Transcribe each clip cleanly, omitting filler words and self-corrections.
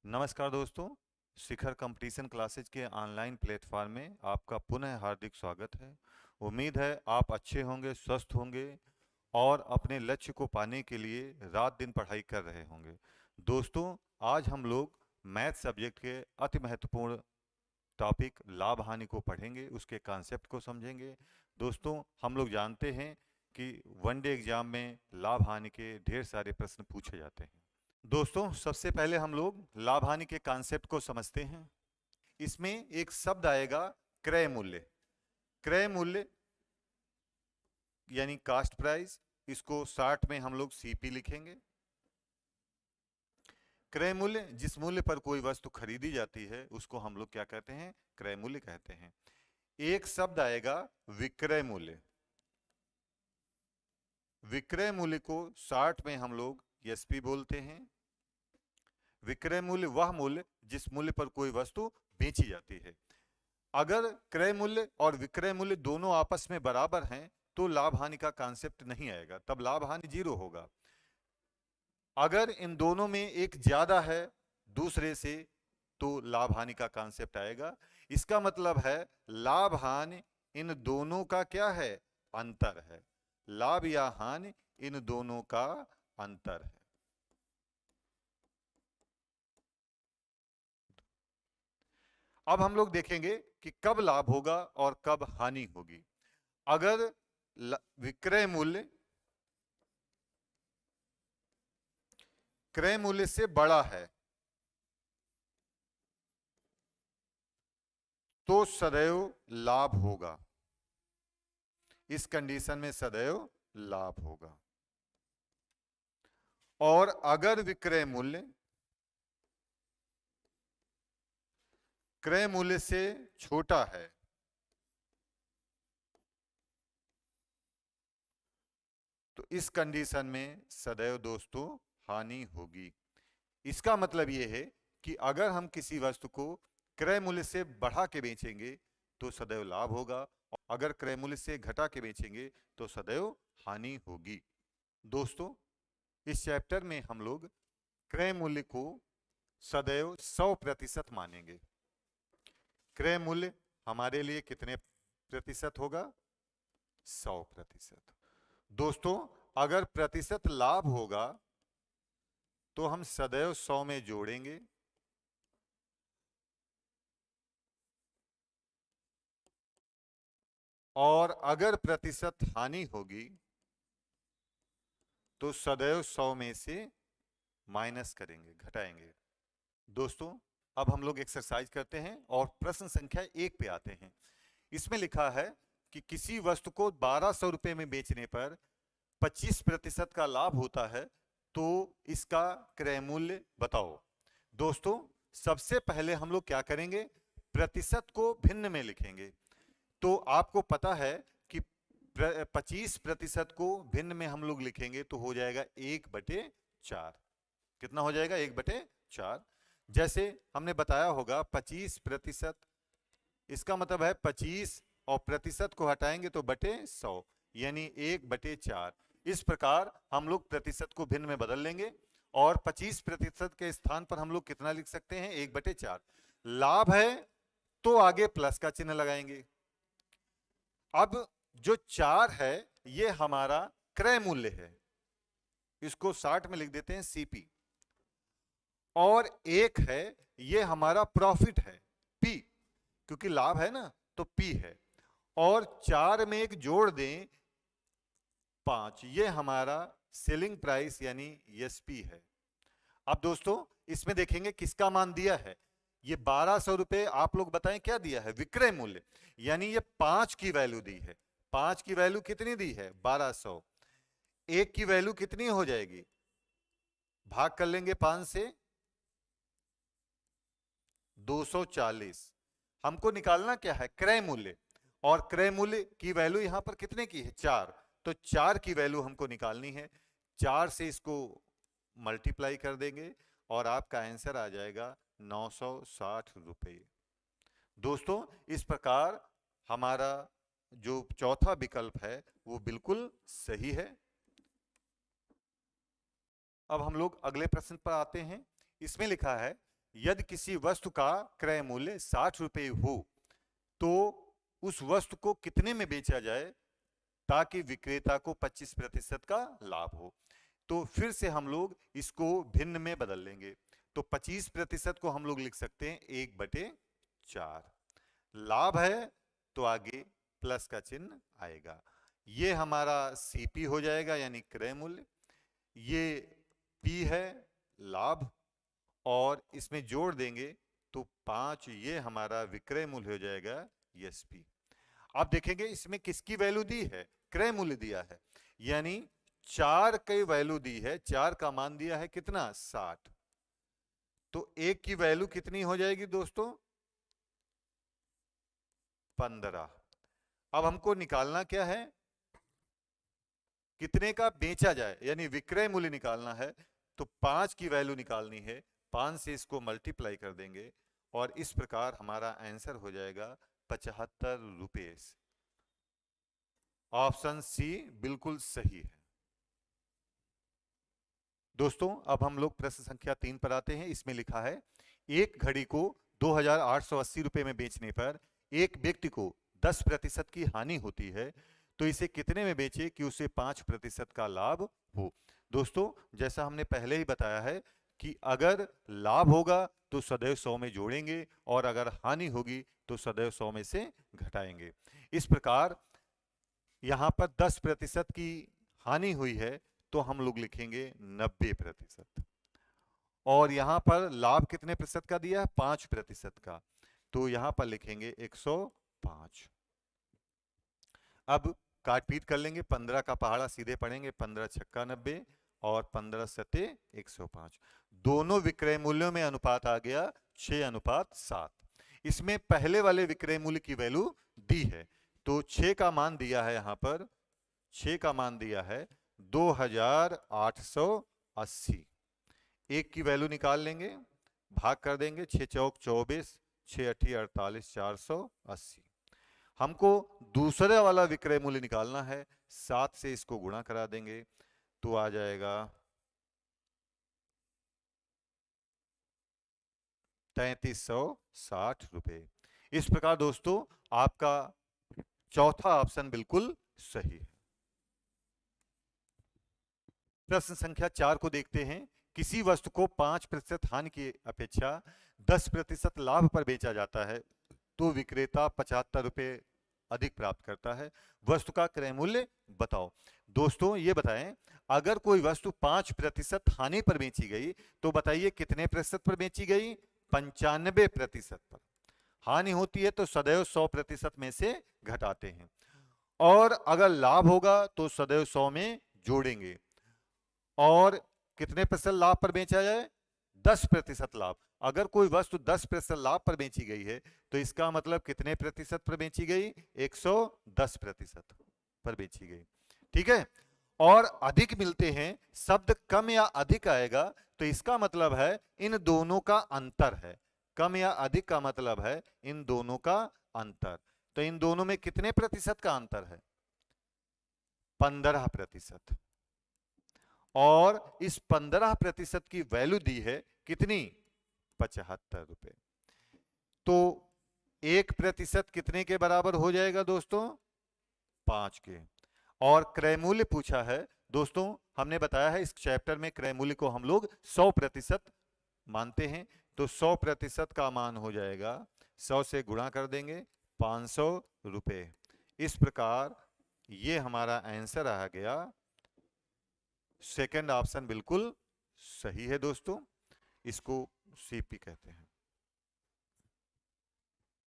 नमस्कार दोस्तों, शिखर competition classes के ऑनलाइन प्लेटफॉर्म में आपका पुनः हार्दिक स्वागत है। उम्मीद है आप अच्छे होंगे, स्वस्थ होंगे और अपने लक्ष्य को पाने के लिए रात दिन पढ़ाई कर रहे होंगे। दोस्तों, आज हम लोग मैथ सब्जेक्ट के अति महत्वपूर्ण टॉपिक लाभ हानि को पढ़ेंगे, उसके कॉन्सेप्ट को समझेंगे। दोस्तों, हम लोग जानते हैं कि वनडे एग्जाम में लाभ हानि के ढेर सारे प्रश्न पूछे जाते हैं। दोस्तों, सबसे पहले हम लोग लाभ हानि के कॉन्सेप्ट को समझते हैं। इसमें एक शब्द आएगा क्रय मूल्य। क्रय मूल्य यानी कास्ट प्राइस, इसको शॉर्ट में हम लोग सीपी लिखेंगे। क्रय मूल्य, जिस मूल्य पर कोई वस्तु खरीदी जाती है उसको हम लोग क्या कहते हैं? क्रय मूल्य कहते हैं। एक शब्द आएगा विक्रय मूल्य। विक्रय मूल्य को शॉर्ट में हम लोग एसपी बोलते हैं। विक्रय मूल्य वह मूल्य जिस मूल्य पर कोई वस्तु बेची जाती है। अगर क्रय मूल्य और विक्रय मूल्य दोनों आपस में बराबर हैं तो लाभ हानि का कॉन्सेप्ट नहीं आएगा, तब लाभ हानि जीरो होगा। अगर इन दोनों में एक ज्यादा है दूसरे से तो लाभ हानि का कॉन्सेप्ट आएगा। इसका मतलब है लाभ हानि इन दोनों का क्या है? अंतर है। लाभ या हानि इन दोनों का अंतर है। अब हम लोग देखेंगे कि कब लाभ होगा और कब हानि होगी। अगर विक्रय मूल्य क्रय मूल्य से बड़ा है तो सदैव लाभ होगा। इस कंडीशन में सदैव लाभ होगा। और अगर विक्रय मूल्य क्रय मूल्य से छोटा है तो इस कंडीशन में सदैव दोस्तों हानि होगी। इसका मतलब यह है कि अगर हम किसी वस्तु को क्रय मूल्य से बढ़ा के बेचेंगे तो सदैव लाभ होगा, और अगर क्रय मूल्य से घटा के बेचेंगे तो सदैव हानि होगी। दोस्तों, इस चैप्टर में हम लोग क्रय मूल्य को सदैव 100% मानेंगे। क्रय मूल्य हमारे लिए कितने प्रतिशत होगा? 100%। दोस्तों, अगर प्रतिशत लाभ होगा तो हम सदैव 100 में जोड़ेंगे, और अगर प्रतिशत हानि होगी तो सदैव 100 में से माइनस करेंगे, घटाएंगे। दोस्तों, अब हम लोग एक्सरसाइज करते हैं और प्रश्न संख्या 1 पे आते हैं। इसमें लिखा है कि किसी वस्तु को 1200 रुपए में बेचने पर 25% का लाभ होता है, तो इसका क्रय मूल्य बताओ। दोस्तों, सबसे पहले हम लोग क्या करेंगे? प्रतिशत को भिन्न में लिखेंगे। तो आपको पता है कि 25% को भिन्न में हम लोग लिखेंगे तो हो जाएगा 1/4। कितना हो जाएगा? 1/4। जैसे हमने बताया होगा 25%, इसका मतलब है 25 और प्रतिशत को हटाएंगे तो बटे 100, यानी 1/4। इस प्रकार हम लोग प्रतिशत को भिन्न में बदल लेंगे और 25% के स्थान पर हम लोग कितना लिख सकते हैं? 1/4। लाभ है तो आगे प्लस का चिन्ह लगाएंगे। अब जो 4 है ये हमारा क्रय मूल्य है, इसको 60 में लिख देते हैं सीपी। और 1 है ये हमारा प्रॉफिट है, पी, क्योंकि लाभ है ना तो पी है। और 4 में एक जोड़ दें 5, ये हमारा सेलिंग प्राइस यानी एसपी है। अब दोस्तों, इसमें देखेंगे किसका मान दिया है। ये 1200 रुपए आप लोग बताएं क्या दिया है? विक्रय मूल्य, यानी ये 5 की वैल्यू दी है। 5 की वैल्यू कितनी दी है? 1200। 1 की वैल्यू कितनी हो जाएगी? भाग कर लेंगे 5 से, 240। हमको निकालना क्या है? क्रय मूल्य। और क्रय मूल्य की वैल्यू यहां पर कितने की है? 4। तो 4 की वैल्यू हमको निकालनी है। 4 से इसको मल्टीप्लाई कर देंगे और आपका आंसर आ जाएगा 960 रुपए। दोस्तों, इस प्रकार हमारा जो चौथा विकल्प है वो बिल्कुल सही है। अब हम लोग अगले प्रश्न पर आते हैं। इसमें लिखा है यदि किसी वस्तु का क्रय मूल्य 60 रुपए हो तो उस वस्तु को कितने में बेचा जाए ताकि विक्रेता को 25% का लाभ हो। तो फिर से हम लोग इसको भिन्न में बदल लेंगे। तो 25% को हम लोग लिख सकते हैं 1/4। लाभ है तो आगे प्लस का चिन्ह आएगा। ये हमारा सीपी हो जाएगा यानी क्रय मूल्य, ये पी है लाभ, और इसमें जोड़ देंगे तो 5 ये हमारा विक्रय मूल्य हो जाएगा एसपी। आप देखेंगे इसमें किसकी वैल्यू दी है, क्रय मूल्य दिया है, यानी 4 की वैल्यू दी है, 4 का मान दिया है कितना 60। तो 1 की वैल्यू कितनी हो जाएगी दोस्तों 15। अब हमको निकालना क्या है, कितने का बेचा जाए यानी विक्रय मूल्य निकालना है। तो 5 की वैल्यू निकालनी है, 5 से इसको मल्टीप्लाई कर देंगे और इस प्रकार हमारा आंसर हो जाएगा 75 रुपए। ऑप्शन सी बिल्कुल सही है। दोस्तों अब हम लोग प्रश्न संख्या 3 पर आते हैं। इसमें लिखा है एक घड़ी को 2880 रुपए में बेचने पर एक व्यक्ति को 10% की हानि होती है, तो इसे कितने में बेचे कि उसे 5% का लाभ हो। दोस्तों जैसा हमने पहले ही बताया है कि अगर लाभ होगा तो सदैव 100 में जोड़ेंगे और अगर हानि होगी तो सदैव 100 में से घटाएंगे। इस प्रकार यहां पर 10% की हानि हुई है तो हम लोग लिखेंगे 90%, और यहां पर लाभ कितने प्रतिशत का दिया है 5% का, तो यहां पर लिखेंगे 105। अब काट पीट कर लेंगे, 15 का पहाड़ा सीधे पड़ेंगे, 15 छक्का 90 और 15 सते 105। दोनों विक्रय मूल्यों में अनुपात आ गया 6:7। इसमें पहले वाले विक्रय मूल्य की वैल्यू दी है, तो 6 का मान दिया है, यहां पर 6 का मान दिया है 2880। एक की वैल्यू निकाल लेंगे, भाग कर देंगे, 6 चौक 24, 6 अठी 48, 480। हमको दूसरे वाला विक्रय मूल्य निकालना है, 7 से इसको गुणा करा देंगे तो आ जाएगा 3360 रुपए। इस प्रकार दोस्तों आपका चौथा ऑप्शन बिल्कुल सही है। प्रश्न संख्या 4 को देखते हैं। किसी वस्तु को 5% हानि की अपेक्षा 10% लाभ पर बेचा जाता है तो विक्रेता 75 रुपए अधिक प्राप्त करता है। वस्तु का क्रय मूल्य बताओ। दोस्तों ये बताएं, अगर कोई वस्तु 5% हानि पर बेची गई तो बताइए कितने प्रतिशत पर बेची गई, 95% पर। हानि होती है तो सदैव 100% में से घटाते हैं, और अगर लाभ होगा तो सदैव 100 में जोड़ेंगे। और कितने प्रतिशत लाभ पर बेचा जाए, 10% लाभ। अगर कोई वस्तु 10% लाभ पर बेची गई है तो इसका मतलब कितने प्रतिशत पर बेची गई, 110% पर बेची गई। ठीक है, और अधिक मिलते हैं, शब्द कम या अधिक आएगा तो इसका मतलब है इन दोनों का अंतर है। कम या अधिक का मतलब है इन दोनों का अंतर। तो इन दोनों में कितने प्रतिशत का अंतर है, 15%। और इस 15% की वैल्यू दी है कितनी, 75 रुपए। तो 1% कितने के बराबर हो जाएगा दोस्तों, 5 के। और क्रय मूल्य पूछा है दोस्तों, हमने बताया है इस चैप्टर में क्रय मूल्य को हम लोग 100% मानते हैं, तो 100% का मान हो जाएगा 100 से गुणा कर देंगे 500 रुपए। इस प्रकार ये हमारा आंसर आ गया, सेकंड ऑप्शन बिल्कुल सही है दोस्तों, इसको सीपी कहते हैं।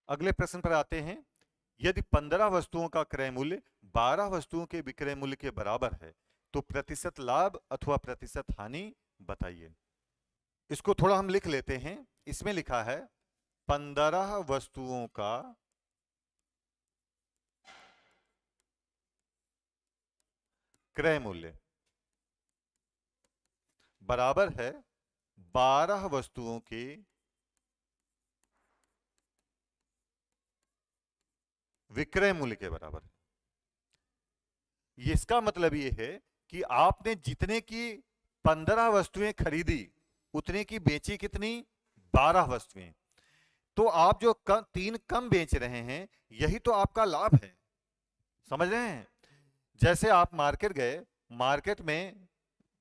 अगले प्रश्न पर आते हैं। यदि 15 वस्तुओं का क्रय मूल्य 12 वस्तुओं के विक्रय मूल्य के बराबर है तो प्रतिशत लाभ अथवा प्रतिशत हानि बताइए। इसको थोड़ा हम लिख लेते हैं। इसमें लिखा है 15 वस्तुओं का क्रय मूल्य बराबर है 12 वस्तुओं के विक्रय मूल्य के बराबर। इसका मतलब यह है कि आपने जितने की 15 वस्तुएं खरीदी उतने की बेची कितनी, 12 वस्तुएं। तो आप जो तीन कम बेच रहे हैं, यही तो आपका लाभ है। समझ रहे हैं? जैसे आप मार्केट गए, मार्केट में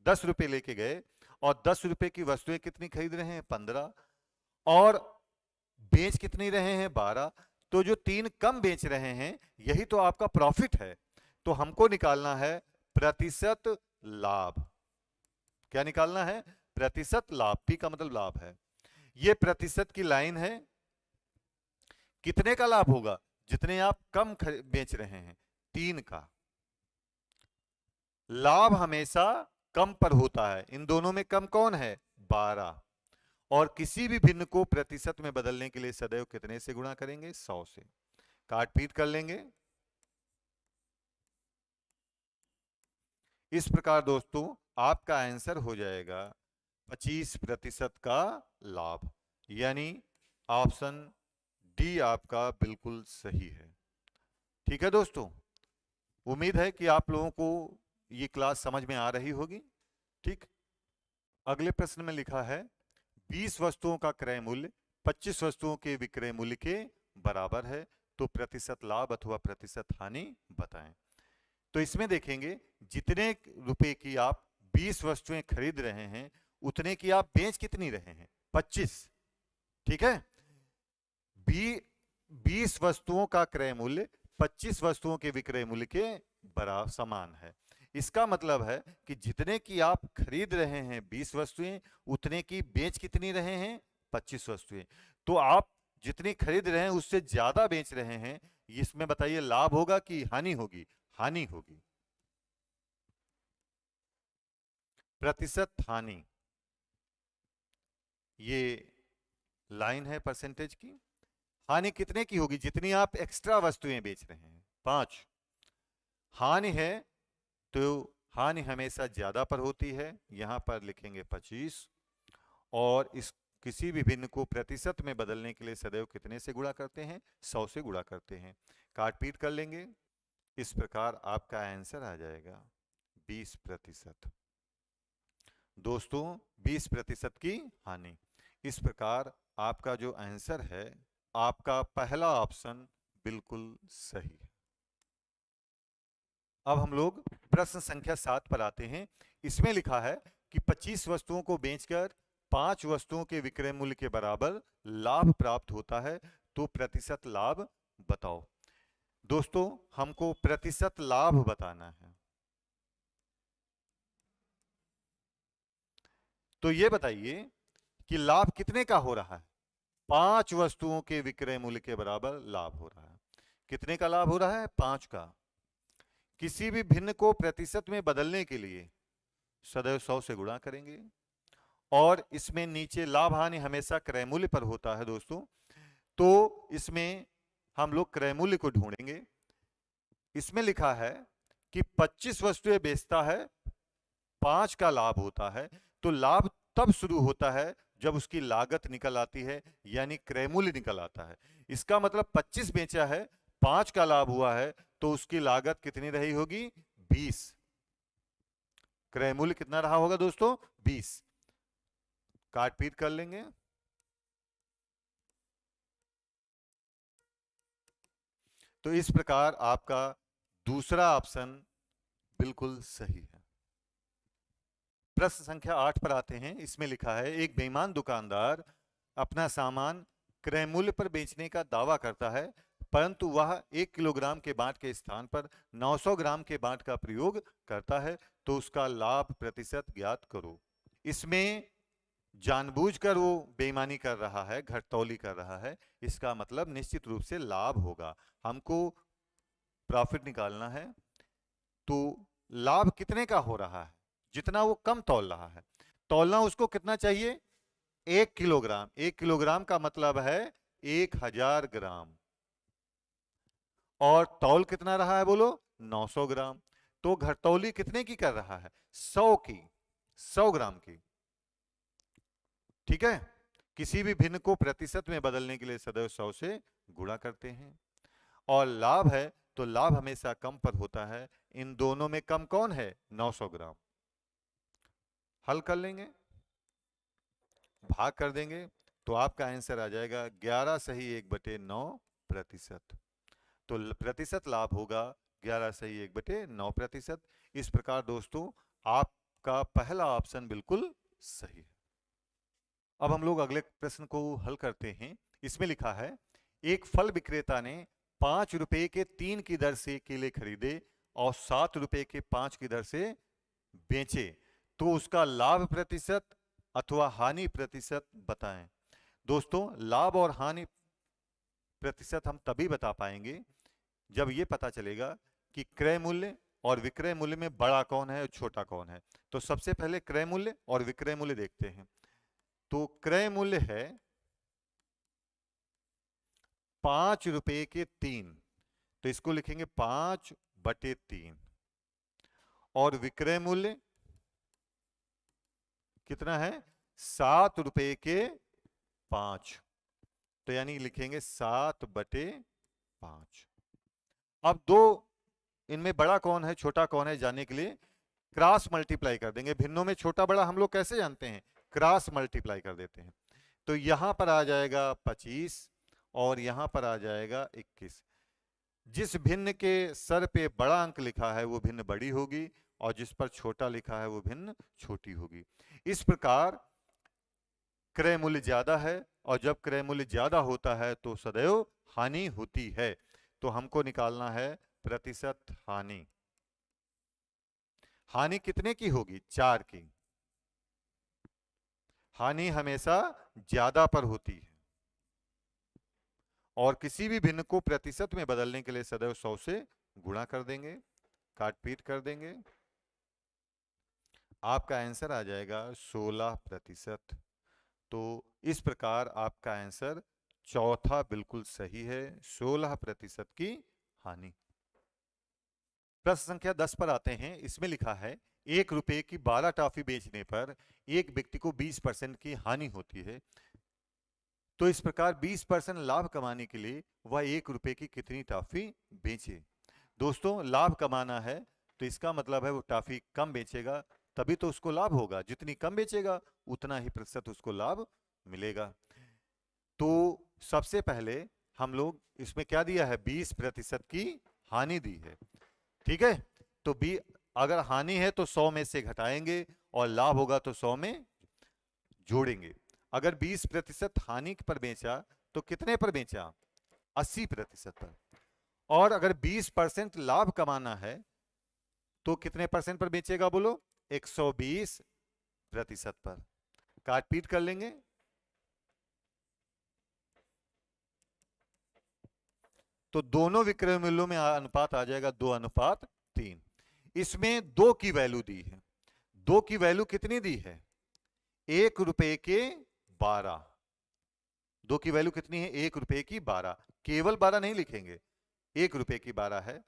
10 रुपए लेके गए और 10 रुपए की वस्तुएं कितनी खरीद रहे हैं? 15। और बेच कितनी रहे हैं? 12। तो जो तीन कम बेच रहे हैं, यही तो आपका प्रॉफिट है। तो हमको निकालना है प्रतिशत लाभ। क्या निकालना है? प्रतिशत लाभ। पी का मतलब लाभ है। ये प्रतिशत की लाइन है। कितने का लाभ होगा? जितने आप कम बेच रहे हैं, तीन का। लाभ हमेशा कम पर होता है। इन दोनों में कम कौन है? 12। और किसी भी भिन्न को प्रतिशत में बदलने के लिए सदैव कितने से गुणा करेंगे? 100 से। काट पीट कर लेंगे। इस प्रकार दोस्तों आपका आंसर हो जाएगा 25% का लाभ, यानी ऑप्शन डी आपका बिल्कुल सही है। ठीक है दोस्तों, उम्मीद है कि आप लोगों को ये क्लास समझ में आ रही होगी। ठीक। अगले प्रश्न में लिखा है 20 वस्तुओं का क्रय मूल्य 25 वस्तुओं के विक्रय मूल्य के बराबर है, तो प्रतिशत लाभ अथवा प्रतिशत हानि बताएं। तो इसमें देखेंगे जितने रुपए की आप 20 वस्तुएं खरीद रहे हैं, उतने की आप बेच कितनी रहे हैं? 25। ठीक है। 20 वस्तुओं का क्रय मूल्य 25 वस्तुओं के विक्रय मूल्य के बराबर समान है। इसका मतलब है कि जितने की आप खरीद रहे हैं 20 वस्तुएं, उतने की बेच कितनी रहे हैं? 25 वस्तुएं। तो आप जितनी खरीद रहे हैं उससे ज्यादा बेच रहे हैं, इसमें बताइए लाभ होगा कि हानि होगी? हानि होगी। प्रतिशत हानि, ये लाइन है परसेंटेज की। हानि कितने की होगी? जितनी आप एक्स्ट्रा वस्तुएं बेच रहे हैं, 5। हानि है तो हानि हमेशा ज्यादा पर होती है, यहां पर लिखेंगे 25। और इस किसी भी भिन्न को प्रतिशत में बदलने के लिए सदैव कितने से गुणा करते हैं? 100 से गुणा करते हैं। काट पीट कर लेंगे। इस प्रकार आपका आंसर आ जाएगा 20%। दोस्तों 20% की हानि। इस प्रकार आपका जो आंसर है, आपका पहला ऑप्शन बिल्कुल सही है। अब हम लोग प्रश्न संख्या 7 पर आते हैं। इसमें लिखा है कि 25 वस्तुओं को बेचकर 5 वस्तुओं के विक्रय मूल्य के बराबर लाभ प्राप्त होता है, तो प्रतिशत लाभ बताओ। दोस्तों हमको प्रतिशत लाभ बताना है। तो ये बताइए कि लाभ कितने का हो रहा है? 5 वस्तुओं के विक्रय मूल्य के बराबर लाभ हो रहा है। कितने का लाभ हो रहा है? 5 का। किसी भी भिन्न को प्रतिशत में बदलने के लिए सदैव 100 से गुणा करेंगे। और इसमें नीचे लाभ हानि हमेशा क्रय मूल्य पर होता है दोस्तों, तो इसमें हम लोग क्रय मूल्य को ढूंढेंगे। इसमें लिखा है कि 25 वस्तुएं बेचता है, 5 का लाभ होता है। तो लाभ तब शुरू होता है जब उसकी लागत निकल आती है, यानी क्रय मूल्य निकल आता है। इसका मतलब 25 बेचा है, 5 का लाभ हुआ है, तो उसकी लागत कितनी रही होगी? 20। क्रय मूल्य कितना रहा होगा दोस्तों? 20। काट पीट कर लेंगे। तो इस प्रकार आपका दूसरा ऑप्शन बिल्कुल सही है। प्रश्न संख्या 8 पर आते हैं। इसमें लिखा है एक बेईमान दुकानदार अपना सामान क्रय मूल्य पर बेचने का दावा करता है, परंतु वह 1 किलोग्राम के बाट के स्थान पर 900 ग्राम के बाट का प्रयोग करता है, तो उसका लाभ प्रतिशत ज्ञात करो। इसमें जानबूझकर वो बेईमानी कर रहा है, घटतौली कर रहा है। इसका मतलब निश्चित रूप से लाभ होगा। हमको प्रॉफिट निकालना है। तो लाभ कितने का हो रहा है? जितना वो कम तौल रहा है। तौलना उसको कितना चाहिए? 1 किलोग्राम। 1 किलोग्राम का मतलब है 1000 ग्राम। और तौल कितना रहा है बोलो? 900 ग्राम। तो घटतौली कितने की कर रहा है? 100 की, 100 ग्राम की। ठीक है। किसी भी भिन्न को प्रतिशत में बदलने के लिए सदैव 100 से गुणा करते हैं। और लाभ है तो लाभ हमेशा कम पर होता है। इन दोनों में कम कौन है? 900 ग्राम। हल कर लेंगे, भाग कर देंगे, तो आपका आंसर आ जाएगा 11 सही 1/9%। तो प्रतिशत लाभ होगा 11 सही 1/9%। इस प्रकार दोस्तों आपका पहला ऑप्शन बिल्कुल सही है। अब हम लोग अगले प्रश्न को हल करते हैं। इसमें लिखा है एक फल विक्रेता ने 5 रुपए के 3 की दर से केले खरीदे और 7 रुपए के 5 की दर से बेचे, तो उसका लाभ प्रतिशत अथवा हानि प्रतिशत बताएं। दोस्तों लाभ और हानि प्रतिशत हम तभी बता पाएंगे जब ये पता चलेगा कि क्रय मूल्य और विक्रय मूल्य में बड़ा कौन है और छोटा कौन है। तो सबसे पहले क्रय मूल्य और विक्रय मूल्य देखते हैं। तो क्रय मूल्य है 5 रुपए के 3, तो इसको लिखेंगे 5/3। और विक्रय मूल्य कितना है 7 रुपए के 5, तो यानी लिखेंगे 7/5। अब दो इनमें बड़ा कौन है छोटा कौन है जानने के लिए क्रॉस मल्टीप्लाई कर देंगे। भिन्नों में छोटा बड़ा हम लोग कैसे जानते हैं, क्रॉस मल्टीप्लाई कर देते हैं। तो यहां पर आ जाएगा 25 और यहां पर आ जाएगा 21। जिस भिन्न के सर पे बड़ा अंक लिखा है वो भिन्न बड़ी होगी और जिस पर छोटा लिखा है वो भिन्न छोटी होगी। इस प्रकार क्रय मूल्य ज्यादा है और जब क्रय मूल्य ज्यादा होता है तो सदैव हानि होती है। तो हमको निकालना है प्रतिशत हानि। हानि कितने की होगी 4 की। हानि हमेशा ज्यादा पर होती है और किसी भी भिन्न को प्रतिशत में बदलने के लिए सदैव 100 से गुणा कर देंगे, काट पीट कर देंगे। आपका आंसर आ जाएगा 16%। तो इस प्रकार आपका आंसर चौथा बिल्कुल सही है, 16% की हानि। प्रश्न संख्या 10 पर आते हैं। इसमें लिखा है 1 रुपए की 12 टॉफी बेचने पर एक व्यक्ति को 20% की हानि होती है, तो इस प्रकार 20% लाभ कमाने के लिए वह 1 रुपए की कितनी टॉफी बेचे। दोस्तों लाभ कमाना है तो इसका मतलब है वो टॉफी कम बेचेगा, तभी तो उसको लाभ होगा। जितनी कम बेचेगा उतना ही प्रतिशत उसको लाभ मिलेगा। तो सबसे पहले हम लोग इसमें क्या दिया है 20% की हानि दी है, ठीक है। तो अगर हानि है तो 100 में से घटाएंगे और लाभ होगा तो 100 में जोड़ेंगे। अगर 20% हानि पर बेचा तो कितने पर बेचा 80% पर। और अगर 20% लाभ कमाना है तो कितने परसेंट पर बेचेगा बोलो 120% पर। काट पीट कर लेंगे। तो दोनों विक्रय मूल्यों में अनुपात आ जाएगा 2:3। इसमें 2 की वैल्यू दी है। 2 की वैल्यू कितनी दी है 1 रुपए के 12। 2 की वैल्यू कितनी है 1 रुपए की 12। केवल 12 नहीं लिखेंगे, 1 रुपए की 12 है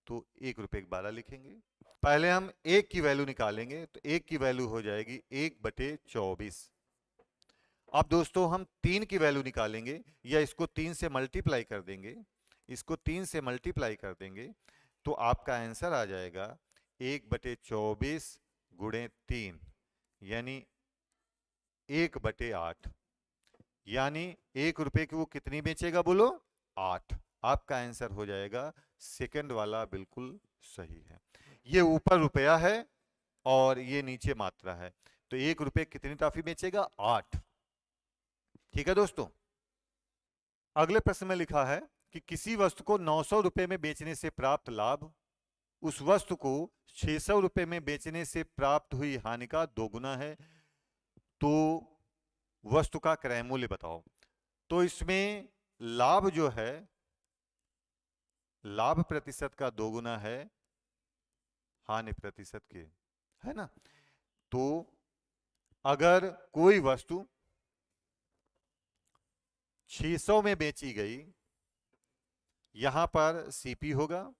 तो 1 रुपए की 12 लिखेंगे। पहले हम 1 की वैल्यू निकालेंगे तो 1 की वैल्यू हो जाएगी 1/24। अब दोस्तों हम 3 की वैल्यू निकालेंगे या इसको 3 से मल्टीप्लाई कर देंगे, इसको 3 से मल्टीप्लाई कर देंगे तो आपका आंसर आ जाएगा 1/24 गुणे 3 यानी 1/8। यानी 1 रुपए की वो कितनी बेचेगा बोलो 8। आपका आंसर हो जाएगा सेकंड वाला बिल्कुल सही है। ये ऊपर रुपया है और ये नीचे मात्रा है, तो 1 रुपए कितनी टॉफी बेचेगा 8। ठीक है दोस्तों। अगले प्रश्न में लिखा है कि किसी वस्तु को 900 रुपए में बेचने से प्राप्त लाभ उस वस्तु को 600 रुपए में बेचने से प्राप्त हुई हानि का 2 गुना है, तो वस्तु का क्रय मूल्य बताओ। तो इसमें लाभ जो है लाभ प्रतिशत का 2 गुना है हानि प्रतिशत के, है ना। तो अगर कोई वस्तु 600 में बेची गई, यहां पर सीपी होगा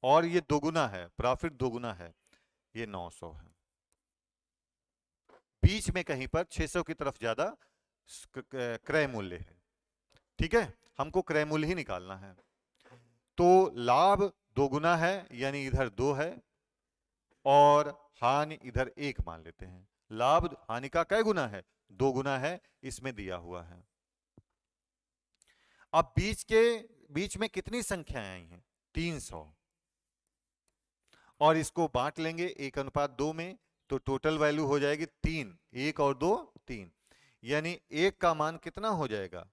और ये 2 गुना है, प्रॉफिट 2 गुना है, ये 900 है। बीच में कहीं पर 600 की तरफ ज्यादा क्रय मूल्य है, ठीक है। हमको क्रय मूल्य ही निकालना है। तो लाभ 2 गुना है यानी इधर 2 है और हानि इधर 1 मान लेते हैं। लाभ हानि का कै गुना है 2 गुना है, इसमें दिया हुआ है। अब बीच में कितनी संख्याएं आई हैं? 300, और इसको बांट लेंगे 1:2 में, तो टोटल वैल्यू हो जाएगी 3, 1 और 2 3, यानी 1 का मान कितना हो जाएगा?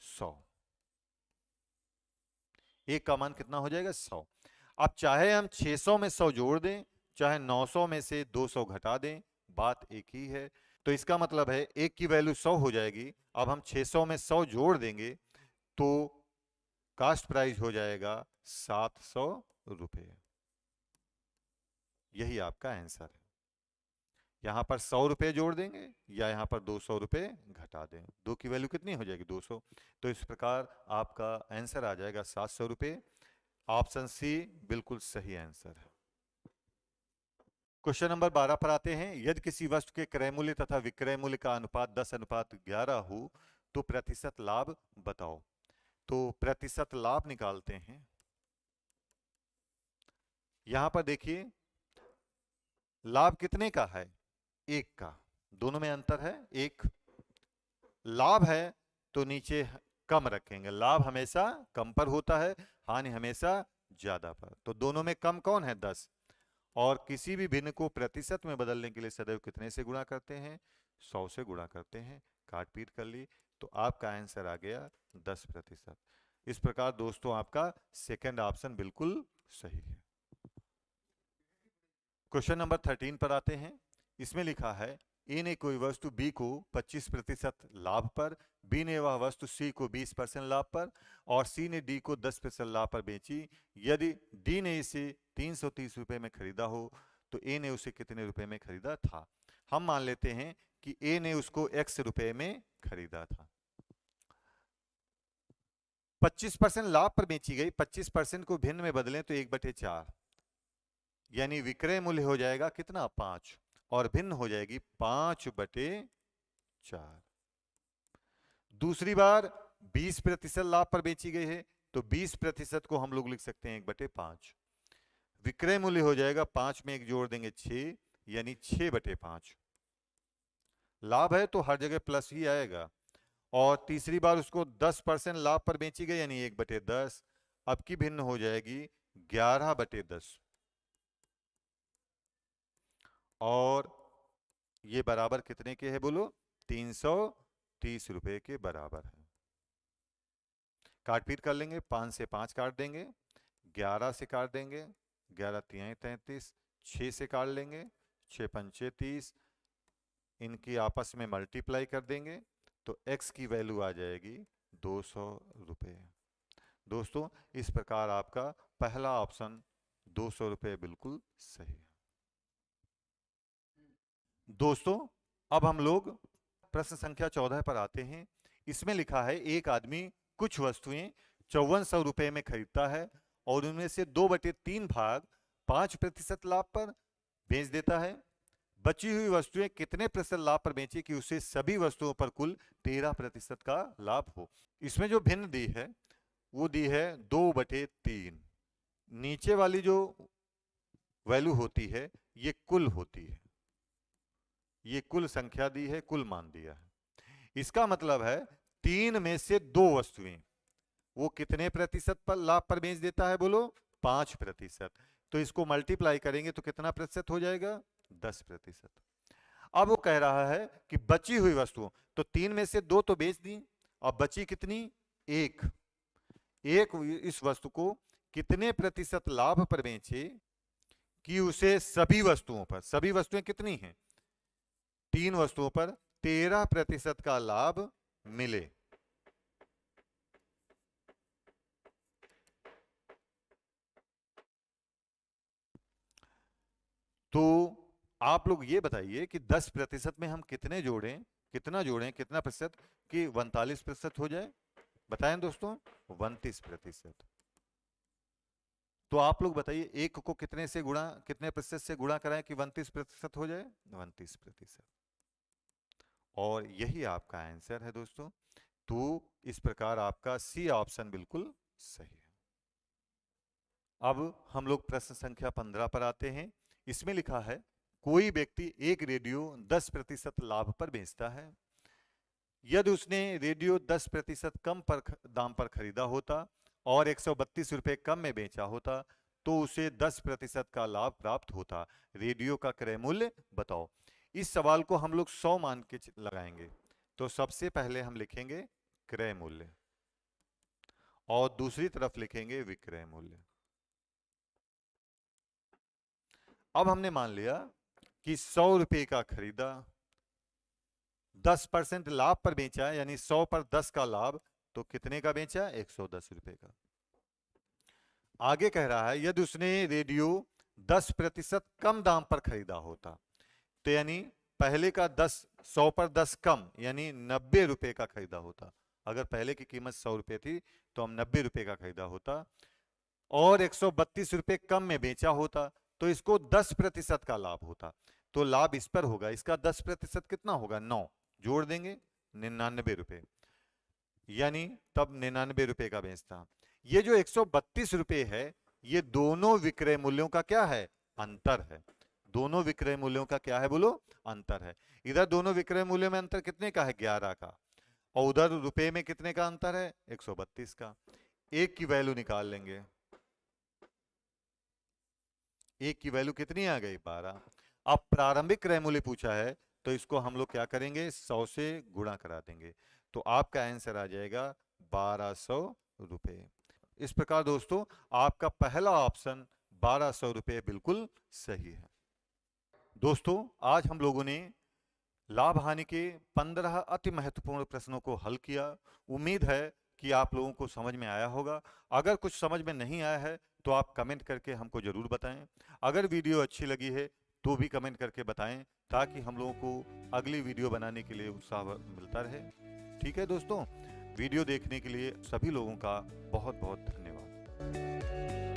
100। 1 का मान कितना हो जाएगा? 100। अब चाहे हम 600 में 100 जोड़ दें, चाहे 900 में से 200 घटा दें, बात एक ही है। तो इसका मतलब है 1 की वैल्यू 100 हो जाएगी। अब हम 600 में 100 जोड़ देंगे तो कास्ट प्राइस हो जाएगा 700 रुपए। यही आपका आंसर है। यहां पर 100 रुपए जोड़ देंगे या यहां पर 200 रुपए घटा दें, 2 की वैल्यू कितनी हो जाएगी? 200। तो इस प्रकार आपका आंसर आ जाएगा 700 रुपए। ऑप्शन सी बिल्कुल सही आंसर है। क्वेश्चन नंबर 12 पर आते हैं। यदि किसी वस्तु के क्रय मूल्य तथा विक्रय मूल्य का अनुपात 10:11 हो तो प्रतिशत लाभ बताओ। तो प्रतिशत लाभ निकालते हैं। यहां पर देखिए लाभ कितने का है? 1 का। दोनों में अंतर है 1। लाभ है तो नीचे कम रखेंगे, लाभ हमेशा कम पर होता है, हानि हमेशा ज्यादा पर। तो दोनों में कम कौन है? 10। और किसी भी भिन्न को प्रतिशत में बदलने के लिए सदैव कितने से गुणा करते हैं? 100 से गुणा करते हैं। काट पीट कर ली तो आपका आंसर आ गया 10%। इस प्रकार दोस्तों आपका सेकंड ऑप्शन बिल्कुल सही है। क्वेश्चन नंबर 13 पर आते हैं। इसमें लिखा है ए ने कोई वस्तु बी को 25% लाभ पर, बी ने वह वस्तु सी को 20% लाभ पर और सी ने डी को 10% लाभ पर बेची। यदि डी ने इसे 330 रुपए में खरीदा हो तो ए ने उसे कितने रुपए में खरीदा था? हम मान लेते हैं कि ए ने उसको x रुपए में खरीदा था। 25% लाभ पर बेची गई, 25% को भिन्न में बदलें तो 1/4, यानी विक्रय मूल्य हो जाएगा कितना? 5, और भिन्न हो जाएगी 5/4। दूसरी बार 20% लाभ पर बेची गई है तो 20% को हम लोग लिख सकते हैं 1/5। विक्रय मूल्य हो जाएगा 5 में 1 जोड़ देंगे 6, यानी 6/5। लाभ है तो हर जगह प्लस ही आएगा। और तीसरी बार उसको 10% लाभ पर बेची गई यानी 1/10। अब की भिन्न हो जाएगी 11/10, और ये बराबर कितने के है बोलो? 330 रुपए के बराबर है। काट पीट कर लेंगे, 5 से 5 काट देंगे, 11 से काट देंगे, 11 तिहाई 33, 6 से काट लेंगे, 6 पंचे 30, इनकी आपस में मल्टीप्लाई कर देंगे तो x की वैल्यू आ जाएगी 200 रुपए। दोस्तों इस प्रकार आपका पहला ऑप्शन 200 रुपए बिल्कुल सही है। दोस्तों अब हम लोग प्रश्न संख्या 14 पर आते हैं। इसमें लिखा है एक आदमी कुछ वस्तुएं 5400 रुपए में खरीदता है और उनमें से 2/3 भाग 5% लाभ पर बेच देता है। बची हुई वस्तुएं कितने प्रतिशत लाभ पर बेची कि उसे सभी वस्तुओं पर कुल 13% का लाभ हो? इसमें जो भिन्न दी है वो दी है 2/3। नीचे वाली जो वैल्यू होती है ये कुल होती है, ये कुल संख्या दी है, कुल मान दिया है। इसका मतलब है 3 में से 2 वस्तुएं वो कितने प्रतिशत पर लाभ पर बेच देता है बोलो? 5%। तो इसको मल्टीप्लाई करेंगे तो कितना प्रतिशत हो जाएगा? 10%। अब वो कह रहा है कि बची हुई वस्तुओं, तो 3 में से 2 तो बेच दी, अब बची कितनी? 1। इस वस्तु को कितने प्रतिशत लाभ पर बेचे कि उसे सभी वस्तुओं पर, सभी वस्तुएं कितनी हैं? 3 वस्तुओं पर 13% का लाभ मिले। तो आप लोग ये बताइए कि 10% में हम कितने जोड़ें, कितना जोड़ें, कितना प्रतिशत कि 39% हो जाए? बताएं दोस्तों, 29%। तो आप लोग बताइए एक को कितने से गुणा, कितने प्रतिशत से गुणा कराएं कि 29% हो जाए? 29%। और यही आपका आंसर है दोस्तों। तो इस प्रकार आपका सी ऑप्शन बिल्कुल सही है। अब हम लोग प्रश्न संख्या 15 पर आते हैं। इसमें लिखा है कोई व्यक्ति एक रेडियो 10% लाभ पर बेचता है। यदि उसने रेडियो 10% कम दाम पर खरीदा होता और 132 रुपए कम में बेचा होता तो उसे 10% का लाभ प्राप्त होता। रेडियो का क्रय मूल्य बताओ। इस सवाल को हम लोग 100 मान के लगाएंगे। तो सबसे पहले हम लिखेंगे क्रय मूल्य और दूसरी तरफ लिखेंगे विक्रय मूल्य। अब हमने मान लिया कि 100 रुपए का खरीदा, 10% लाभ पर बेचा, यानी 100 पर 10 का लाभ, तो कितने का बेचा? 110 रुपए का। आगे कह रहा है यदि उसने रेडियो 10% कम दाम पर खरीदा होता, तो यानी पहले का 100 पर 10 कम, यानी 90 रुपए का खरीदा होता। अगर पहले की कीमत 100 रुपए थी तो हम 90 रुपए का खरीदा होता और 132 रुपए कम में बेचा होता तो इसको 10% का लाभ होता। तो लाभ इस पर होगा, इसका 10% कितना होगा? 9 जोड़ देंगे, 99 रुपए, यानी तब 99 रुपए का बेचता। ये जो 132 रुपए है ये दोनों विक्रय मूल्यों का क्या है? अंतर है। दोनों विक्रय मूल्यों का क्या है बोलो? अंतर है। इधर दोनों विक्रय मूल्यों में अंतर कितने का है? 11 का। और उधर रुपए में कितने का अंतर है? 132 का। एक की वैल्यू निकाल लेंगे। एक की वैल्यू कितनी आ गई? 12। अब प्रारंभिक क्रय मूल्य पूछा है तो इसको हम लोग क्या करेंगे? 100 से गुणा करा देंगे तो आपका आंसर आ जाएगा 1200 रुपए। इस प्रकार दोस्तों आपका पहला ऑप्शन 1200 रुपए बिल्कुल सही है। दोस्तों आज हम लोगों ने लाभ हानि के 15 अति महत्वपूर्ण प्रश्नों को हल किया। उम्मीद है कि आप लोगों को समझ में आया होगा। अगर कुछ समझ में नहीं आया है तो आप कमेंट करके हमको जरूर बताएं। अगर वीडियो अच्छी लगी है तो भी कमेंट करके बताएं ताकि हम लोगों को अगली वीडियो बनाने के लिए उत्साह मिलता रहे। ठीक है दोस्तों, वीडियो देखने के लिए सभी लोगों का बहुत बहुत धन्यवाद।